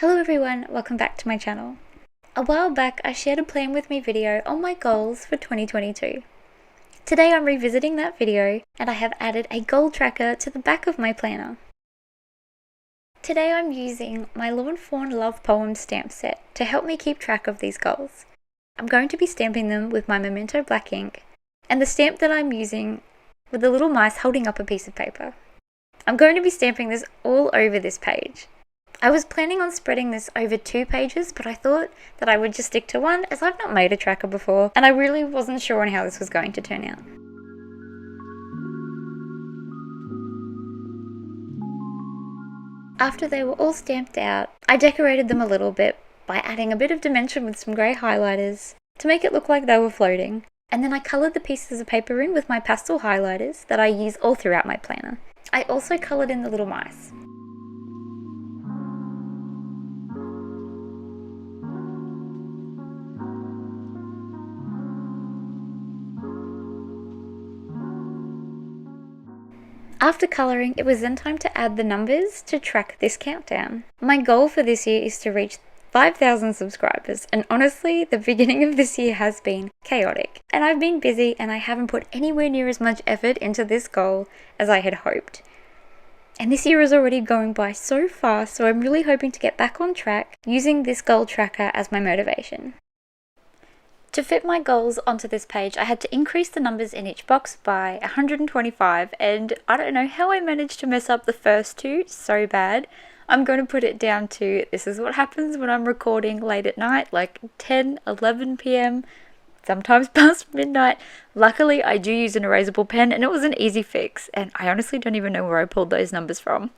Hello everyone, welcome back to my channel. A while back I shared a plan with me video on my goals for 2022. Today I'm revisiting that video and I have added a goal tracker to the back of my planner. Today I'm using my Lawn Fawn Love Poem stamp set to help me keep track of these goals. I'm going to be stamping them with my Memento black ink and the stamp that I'm using with the little mice holding up a piece of paper. I'm going to be stamping this all over this page. I was planning on spreading this over 2 pages, but I thought that I would just stick to one as I've not made a tracker before and I really wasn't sure on how this was going to turn out. After they were all stamped out, I decorated them a little bit by adding a bit of dimension with some grey highlighters to make it look like they were floating. And then I coloured the pieces of paper in with my pastel highlighters that I use all throughout my planner. I also coloured in the little mice. After colouring, it was then time to add the numbers to track this countdown. My goal for this year is to reach 5,000 subscribers, and honestly, the beginning of this year has been chaotic. And I've been busy and I haven't put anywhere near as much effort into this goal as I had hoped. And this year is already going by so fast, so I'm really hoping to get back on track using this goal tracker as my motivation. To fit my goals onto this page, I had to increase the numbers in each box by 125, and I don't know how I managed to mess up the first 2 so bad. I'm going to put it down to this is what happens when I'm recording late at night, like 10, 11 p.m, sometimes past midnight. Luckily, I do use an erasable pen and it was an easy fix, and I honestly don't even know where I pulled those numbers from.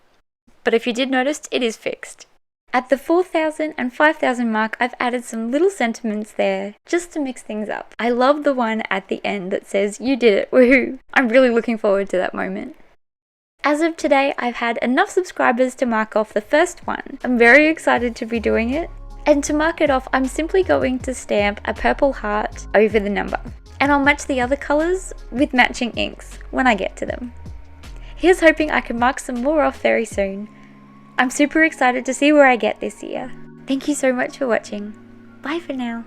But if you did notice, it is fixed. At the 4,000 and 5,000 mark, I've added some little sentiments there just to mix things up. I love the one at the end that says, "You did it, woohoo!" I'm really looking forward to that moment. As of today, I've had enough subscribers to mark off the first one. I'm very excited to be doing it. And to mark it off, I'm simply going to stamp a purple heart over the number. And I'll match the other colours with matching inks when I get to them. Here's hoping I can mark some more off very soon. I'm super excited to see where I get this year. Thank you so much for watching. Bye for now.